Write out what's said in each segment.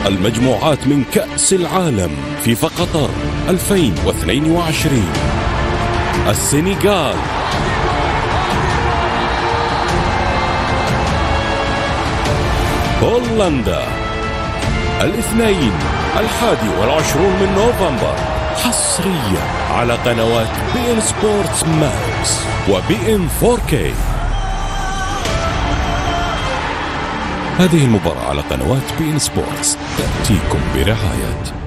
المجموعات من كأس العالم فيفا قطر 2022. السنغال، هولندا، 21 من نوفمبر، حصريا على قنوات بي إن سبورتس ماكس وبي إن 4K. هذه المباراة على قنوات بي إن سبورتس تأتيكم برعاية.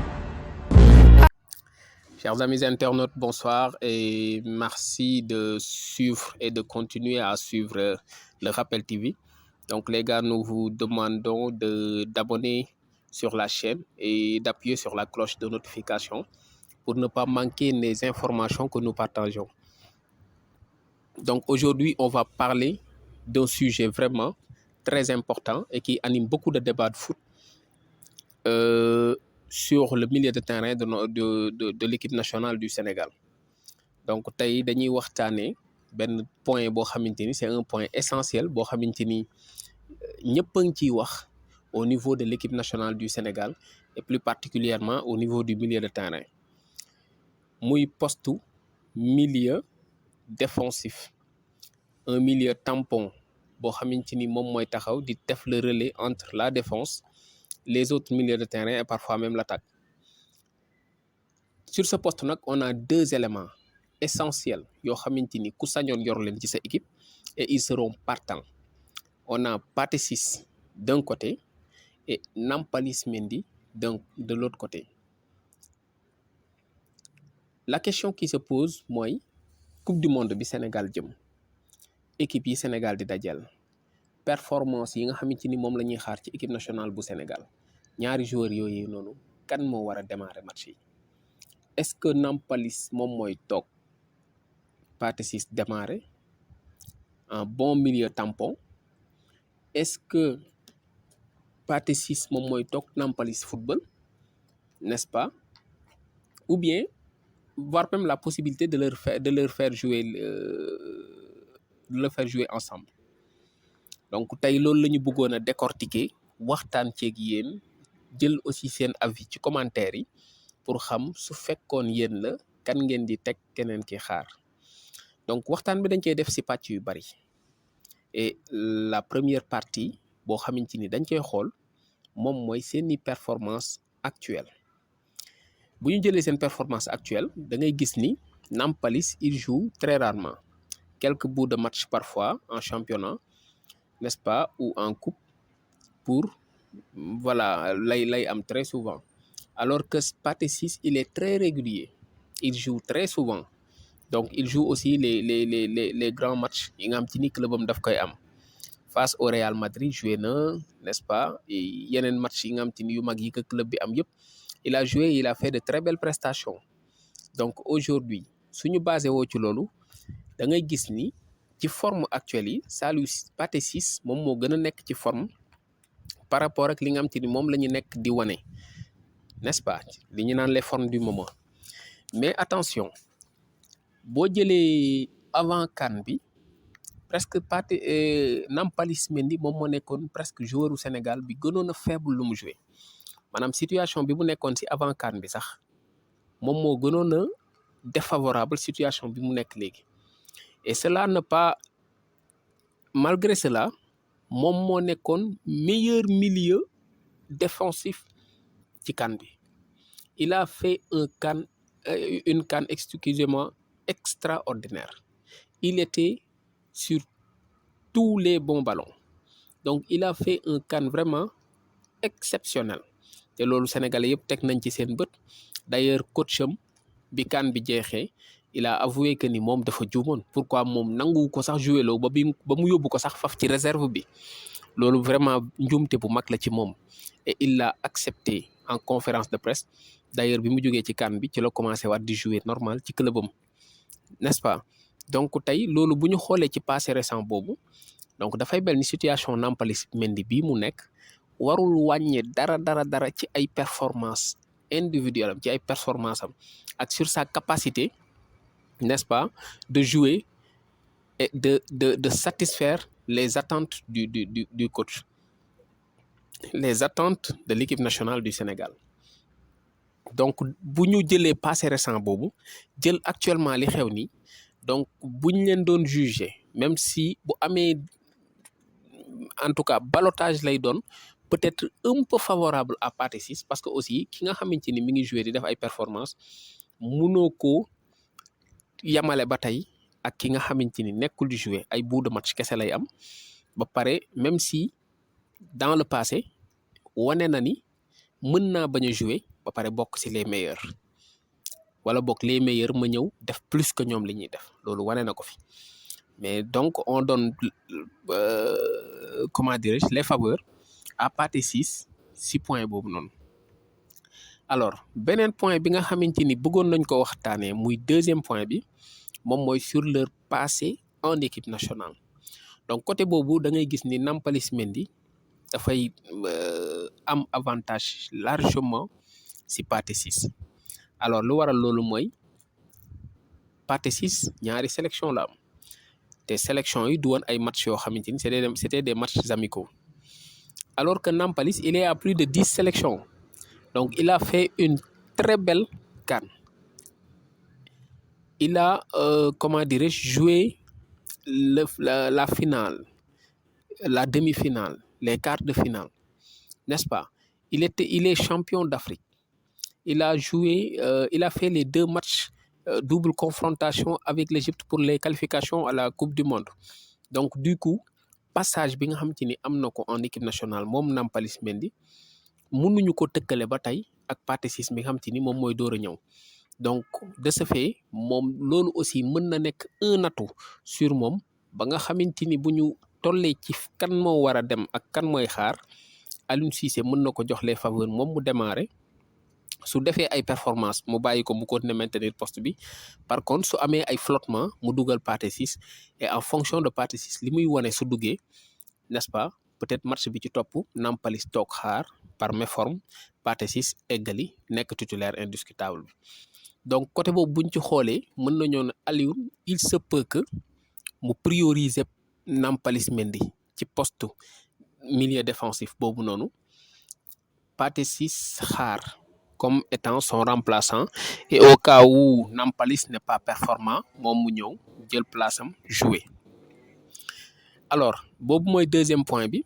Chers amis internautes, bonsoir et merci de suivre et de continuer à suivre le Rappel TV. Donc les gars, nous vous demandons d'abonner sur la chaîne et d'appuyer sur la cloche de notification pour ne pas manquer les informations que nous partageons. Donc aujourd'hui, on va parler d'un sujet vraiment très important et qui anime beaucoup de débats de foot sur le milieu de terrain de l'équipe nationale du Sénégal. Donc tey dañuy waxtaanee benn point boo xamante ni c'est un point essentiel boo xamante ni ñëpp a ngi ciy wax au niveau de l'équipe nationale du Sénégal et plus particulièrement au niveau du milieu de terrain muy postu milieu défensif, un milieu tampon boo xamante ni moom mooy taxaw di def le relais entre la défense, les autres milieux de terrain et parfois même l'attaque. Sur ce poste nag on a deux éléments essentiels yoo xamante ni ku sañoon yor leen ci sa équipe et ils seront partants. On a Pathé Ciss d'un côté et Nampalys Mendy de l'autre côté. La question qui se pose mooy coupe du monde bi Sénégal jëm, équipe yi Sénégal di dajal, performance yi nga xamante ni moom la ñuy xaar ci équipe nationale bu Sénégal, ñaari joueurs yooyu noonu kan moo war a démarrer match yi. Est-ce que Nampalys moom mooy toog Pathé Ciss démarrer en bon milieu tampon? Est-ce que Pathé Ciss moom mooy toog Nampalys football, n'est-ce pas? Ou bien voire même la possibilité de leur faire jouer ensemble. Donc tey loolu la ñu bëggoon a décortiquer waxtaan ceeg yéen, jël aussi seen avis ci commentaire yi pour xam su fekkoon yéen la kan ngeen di teg keneen ki xaar. Donc waxtaan bi dañ koy def ci pàcc yu bari et la première partie boo xamante ni dañ koy xool moom mooy seeni performance actuelle. Bu ñu jëlee seen performance actuelle da ngay gis ni Nampalys il joue très rarement, quelques bouts de match parfois en championnat, n'est-ce pas, ou en coupe pour voilà lay am très souvent, alors que Pathé Ciss il est très régulier, il joue très souvent. Donc il joue aussi les grands matchs yi nga xam ci ni clubam daf koy am face au Real Madrid joué na, n'est-ce pas, et yeneen match yi nga xam ci ni yu mag yi que club bi am yëpp il a joué, il a fait de très belles prestations. Donc aujourd'hui suñu basé woo ci loolu da ngay gis ni ci forme actuelle yi Pathé Ciss moom moo gën a nekk ci forme par rapport ak li nga xam te ni moom la ñu nekk di wane, n'est-ce pas, li ñu naan les formes du moment. Mais attention, boo jëlee avant CAN bi presque Nampalys Mendy moom moo nekkoon presque joueur u Sénégal bi gënoon a faible lu mu joué, maanaam situation bi mu nekkoon ci avant CAN bi sax moom moo gënoon a défavorable situation bi mu nekk léegi. Et cela ne pas, malgré cela moom moo nekkoon meilleur milieu défensif ci CAN bi. Il a fait une CAN, excusez-moi, extraordinaire. Il était sur tous les bons ballons. Donc il a fait un CAN vraiment exceptionnel. te loolu Sénégalais yëpp teg nañ ci seen bët. D'ailleurs coach am bi CAN bi jeexee il a avoué que ni moom dafa juumoon. Pourquoi moom nangu ko sax joué loo ba mu yóbbu ko sax faf ci réserve bi. Loolu vraiment njuumte bu mag la ci moom. Et il l'a accepté en conférence de presse. D'ailleurs bi mu jógee ci CAN bi ci la commencé waat di jouer normal ci clubam, n'est-ce pas? Donc tey loolu bu ñu xoolee ci passé récent boobu donc dafay mel ni situation Nampalys Mendy bii mu nekk warul wàññee dara ci ay performance individuelle am, ci ay performance am ak sur sa capacité, n'est-ce pas, de jouer et de satisfaire les attentes du coach. les attentes de l'équipe nationale du Sénégal. Donc bu ñu jëlee passé récent boobu jël actuellement li xew nii donc bu ñu leen doon juger même si bu amee en tout cas ballottage lay doon peut-être un peu favorable à Pathé Ciss parce que aussi ki nga xamante ni mi ngi jouer di def ay performances mënoo ko yamale ba tey ak ki nga xamante ni nekkul di jouer ay bout de match kese lay am ba pare même si dans le passé wane na ni mën naa bañ a jouer ba pare bokk ci les meilleurs wala bokk les meilleurs ma ñëw def plus que ñoom li ñuy def loolu wane na ko fi mais donc on donne comment dirais-je les faveurs à Pathé Ciss ci point boobu noonu. alors beneen point bi nga xamante ni bëggoon nañ ko waxtaanee muy deuxième point bi moom mooy sur leur passé en équipe nationale donc côté boobu da ngay gis ni Nampalys Mendy dafay am avantage largement ci Pathé Ciss. alors lu waral loolu mooy Pathé Ciss ñaari sélection la am te sélection yi du woon ay matchs yoo xamante ni c'était des matchs amicaux alors que Nampalys il est à plus de 10 sélections donc il a fait une très belle CAN. Il a comment dirais-je joué la finale, la demi-finale, les quarts de finale, n'est-ce pas? Il est champion d'Afrique. Il a joué, il a fait les 2 matchs double confrontation avec l'Égypte pour les qualifications à la Coupe du Monde. Donc du coup passage bi nga xamante ni am na ko en équipe nationale moom Nampalys Mendy mënuñu ko tëkkale ba tey ak Pathé Ciss mi nga xamante ni moom mooy door a ñëw. donc de ce fait moom loolu aussi mën na nekk un atout sur moom ba nga xamante ni bu ñu tollee ci kan moo war a dem ak kan mooy xaar Aliou Cissé mën na ko jox les faveurs moom mu démarrer su defee ay performance mu bàyyi ko mu continuer maintenir poste bi par contre su amee ay flottement mu dugal Pathé Ciss et en fonction de Pathé Ciss li muy wane su duggee n'est-ce pas peut-être match bi ci topp Nampalys toog xaar par méforme Pathé Ciss eggali nekk titulaire indiscutable bi. donc côté boobu buñ ci xoolee mën nañoo ne Aliou il se peut que mu prioriser Nampalys Mendy ci poste milieu défensif boobu noonu Pathé Ciss xaar comme étant son remplaçant et au cas où Nampalys n'est pas performant moom mu ñëw jël place am jouer. alors boobu mooy deuxième point bi.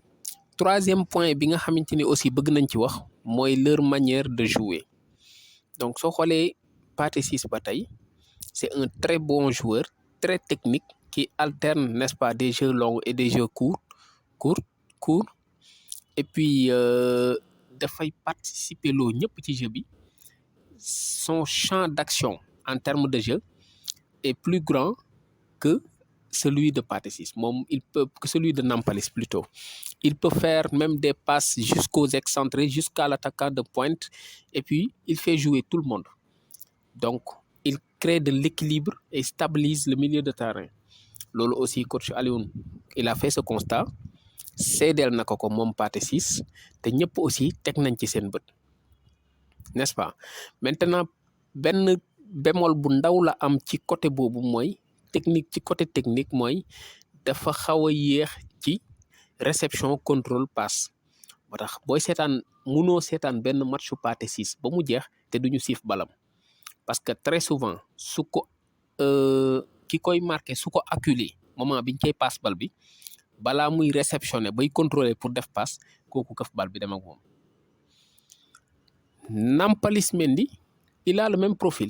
troisième point bi nga xamante ni aussi bëgg nañ ci wax mooy leur manière de jouer donc soo xoolee Pathé Ciss ba tey c'est un très bon joueur très technique qui alterne n'est-ce pas des jeux longs et des jeux courts et puis dafay participer loo ñëpp ci jeu bi son champ d'action en termes de jeu est plus grand que celui de Pathé Ciss moom il peut que celui de Nampalys plutôt. Il peut faire même des passes jusqu'aux excentrés jusqu'à l'attaquant de pointe et puis il fait jouer tout le monde donc il crée de l'équilibre et stabilise le milieu de terrain loolu aussi coach Aliou il a fait ce constat seedeel na ko moom Pathé Ciss te ñëpp aussi teg nañ ci seen bët n'est-ce pas. maintenant benn bémol bu ndaw la am ci côté boobu mooy ci côté technique mooy dafa xaw a yéex ci réception contrôle passe moo tax booy seetaan munoo seetaan benn matchu Pathé Ciss ba mu jeex te duñu siif balam parce que très souvent su ko ki koy marqué su ko acculé moment biñ koy passe bal bi balaa muy réceptionner bay contrôler pour def passe kooku këf bal bi dem ak moom. Nampalys Mendy il a le même profil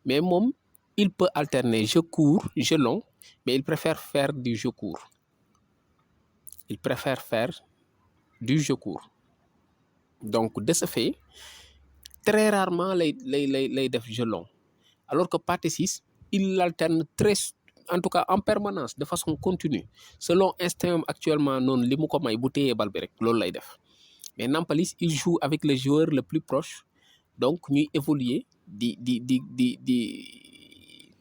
mais moom il peut alterner jeu court jeu long mais il préfère faire du jeu court. Donc de ce fait très rarement lay def jeu long alors que Pathé Ciss il alterne en tout cas en permanence de façon continue selon instinct actuellement noonu li mu ko may bu téyee bal bi rek loolu lay def mais Nampalys il joue avec le joueur le plus proche donc ñuy évoluer di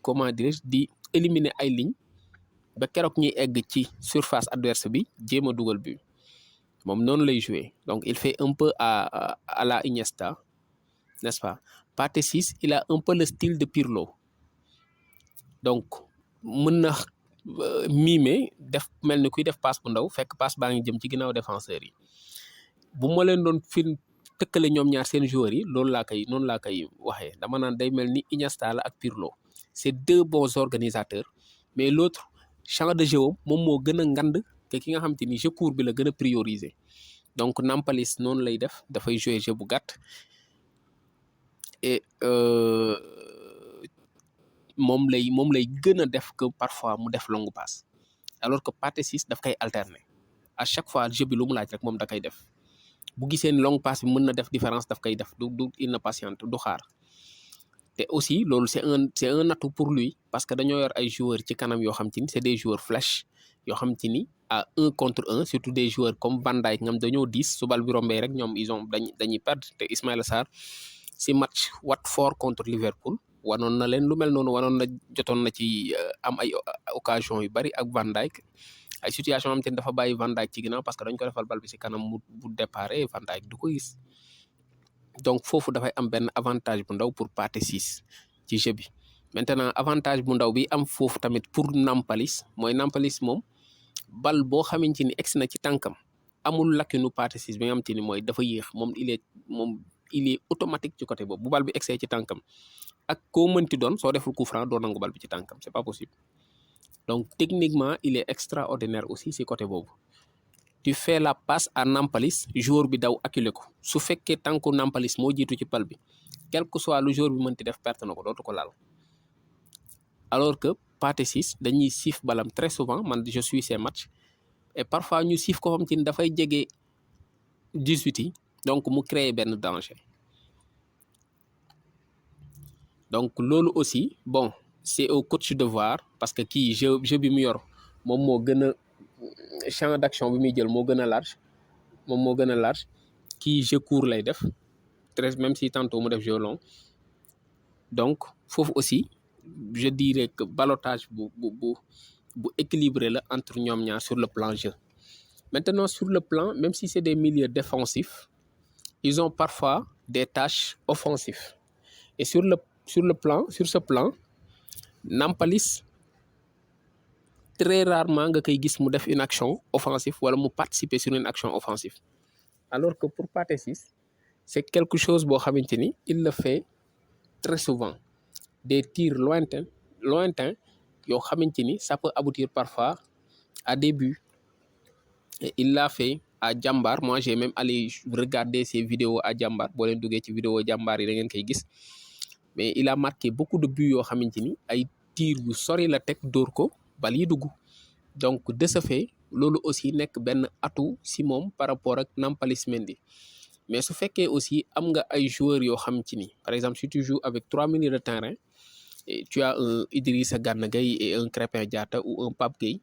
comment dirais-je di éliminer ay lignes ba keroog ñuy egg ci surface adverse bi jéem a dugal bi moom noonu lay jouer donc il fait un peu à la Iniesta n'est-ce pas. Pathé Ciss il a un peu le style de Pirlo donc mën na mimer def mel ni kuy def passe bu ndaw fekk passe baa ngi jëm ci ginnaaw défenseurs yi bu ma leen doon tëkkale ñoom ñaar seen joueurs yi noonu laa koy waxee dama naan day mel ni Iniesta la ak Pirlo c'est deux bons organisateurs mais l'autre champ de jeu moom moo gën a ngand que ki nga xam te ni jeu court bi la gën a prioriser donc Nampalys noonu lay def dafay jouer jeu bu gàtt et moom lay gën a def que parfois mu def longue passe alors que Pathé Ciss daf koy alterner à chaque fois jeu bi lu mu laaj rek moom da koy def bu gisee ni longue passe bi mën na def différence daf koy def du il ne patiente du xaar te aussi loolu c'est un atout pour lui parce que dañoo yor ay joueurs ci kanam yoo xam te ni c'est des joueurs flèche yoo xam te ni à 1 contre 1 surtout des joueurs comme Van Dijk ngam dañoo 10 su bal bi rombee rek ñoom dañuy perdre te Ismaïla Sarr si match Watford contre Liverpool wanoon na leen lu mel noonu jotoon na ci am ay occasion yu bari ak Van Dijk ay situation am te dafa bàyyi Van Dijk ci ginnaaw parce que dañ ko defal bal bi si kanam bu déparé Van Dijk du ko gis donc foofu dafay am benn avantage bu ndaw pour Pathé Ciss ci jeu bi maintenant avantage bu ndaw bi am foofu tamit pour Nampalys mooy Nampalys moom bal boo xamante ni egsi na ci tànkam amul lakkinu Pathé Ciss bi nga xamante ni mooy dafa yéex moom il est automatique ci côté boobu bu bal bi egsee ci tànkam ak koo mënti doon soo deful coup franc doo nangu bal bi ci tànkam c'est pas possible donc techniquement il est extraordinaire aussi si côté boobu tu fais la passe à Nampalys joueur bi daw acculé ko su fekkee tànku Nampalys moo jiitu ci bal bi quel que soit lu joueur bi mënti def perte na ko dootu ko laal alors que Pathé Ciss dañuy siif balam très souvent man je suis ces matchs et parfois ñu siif ko xam ci dafay jege 18 yi donc mu créer benn danger donc loolu aussi bon c'est au coach de voir parce que kii jeu bi mu yor moom moo gën a champ d'action bi muy jël moo gën a large kii jeu court lay def très même si tantôt mu def jeu long donc foofu aussi je dirais que ballottage bu équilibré la entre ñoom ñaar sur le plan jeu maintenant sur le plan même si c'est des milieux défensifs ils ont parfois des tâches offensives et sur ce plan Nampalys très rarement nga koy gis mu def une action offensive wala mu participer sur une action offensive alors que pour Pathé Ciss c'est quelque chose boo xamante ni il le fait très souvent des tirs lointains yoo xamante ni ça peut aboutir parfois à des buts et il l'a fait à Jambar moi j'ai même allé regarder ses vidéos à Jambar boo leen duggee ci vidéo Jambar yi da ngeen koy gis mais il a marqué beaucoup de buts yoo xamante ni ay tirs yu sori la teg dóor ko bal yi dugg donc de ce fait loolu aussi nekk benn atout si moom par rapport ak Nampalys Mendy mais su fekkee aussi am nga ay joueurs yoo xamante ni par exemple si tu joues avec 3 milieux de terrain et tu as un Idrissa Gana Gueye et un Krépin Diatta ou un Pape Gueye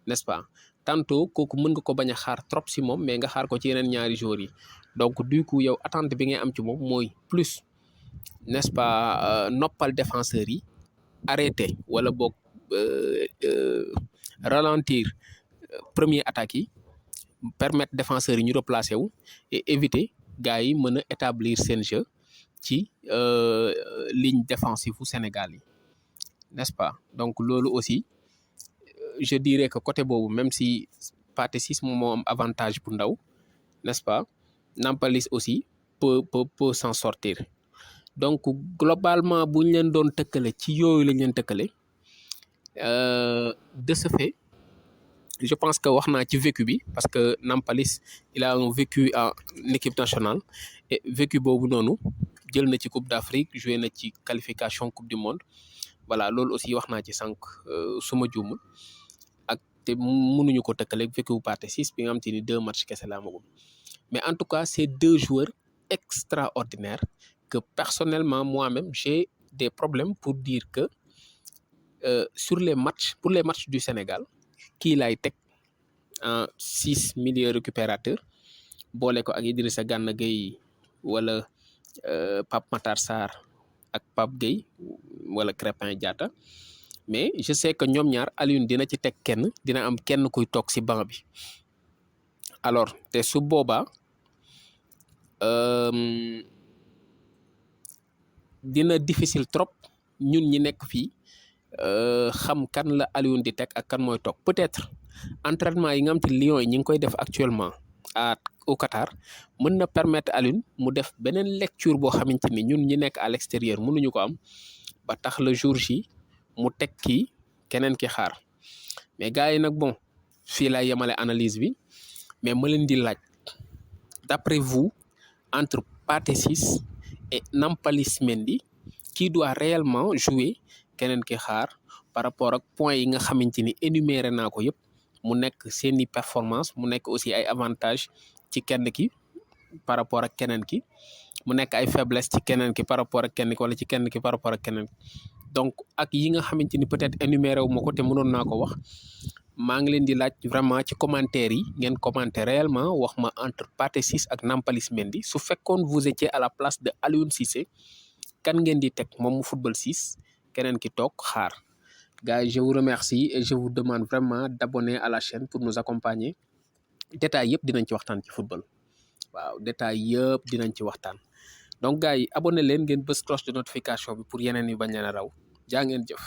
n'est-ce pas tantôt kooku mën nga ko bañ a xaar trop si moom mais nga xaar ko ci yeneen ñaari joueurs yi donc du coup yow attente bi ngay am ci moom mooy plus n'est-ce pas noppal défenseurs yi arrêter wala boog ralentir premier attaque yi permettre défenseurs yi ñu replacer wu et éviter gars yi mën a établir seen jeu ci ligne défensive u Sénégal yi n'est-ce pas donc loolu aussi je dirais que côté boobu même si Pathé Ciss moom moo am avantage bu ndaw n'est-ce pas Nampalys aussi peut s'en sortir donc globalement bu ñu leen doon tëkkale ci yooyu lañ leen tëkkale de ce fait je pense que wax naa ci vécu bi parce que Nampalys il a un vécu en équipe nationale et vécu boobu noonu jël na ci Coupe d'Afrique joué na ci qualification Coupe du Monde voilà loolu aussi wax naa ci sànq suma juumul ak te mënuñu ko tëkkale vécu bu Pathé Ciss bi nga xam te ni 2 matchs kese la amagum mais en tout cas c'est 2 joueurs extraordinaires que personnellement moi-même j'ai des problèmes pour dire que pour les matchs du Sénégal kii laay teg en 6 milieux récupérateurs boole ko ak Idrissa Gana Gueye wala Pape Matar Sarr ak Pape Gueye wala Krépin Diatta mais je sais que ñoom ñaar Alioune dina ci teg kenn dina am kenn kuy toog ci banc bi alors te su boobaa dina difficile trop ñun ñi nekk fii xam kan la Alioune di teg ak kan mooy toog peut-être entraînement yi nga xam te Lions yi ñi ngi koy def actuellement au Qatar mën na permettre Aliou mu def beneen lecture boo xamante ni ñun ñi nekk à l'extérieur mënuñu ko am ba tax le jour J mu teg kii keneen ki xaar mais gars yi nag bon fii lay yemale analyse bi mais ma leen di laaj d'après vous entre Pathé Ciss et Nampalys Mendy qui doit réellement jouer keneen ki xaar par rapport ak points yi nga xamante ni énuméré naa ko yëpp mu nekk seeni performance mu nekk aussi ay avantages ci kenn ki par rapport ak keneen ki mu nekk ay faiblesse ci keneen ki par rapport ak kenn ki wala ci kenn ki par rapport ak keneen donc ak yi nga xamante ni peut-être énuméré wu ma ko te mënoon naa ko wax maa ngi leen di laaj vraiment ci commentaire yi ngeen commenter réellement wax ma entre Pathé Ciss ak Nampalys Mendy su fekkoon vous étiez à la place de Aliou Cissé kan ngeen di teg moom mu football 6 keneen ki toog xaar gars yi je vous remercie et je vous demande vraiment d'abonner à la chaîne pour nous accompagner détails yëpp dinañ ci waxtaan ci football waaw détails yëpp dinañ ci waxtaan donc gars yi abonné leen ngeen bës cloche de notification bi pour yeneen yu bañ leen a raw jaa ngeen jëf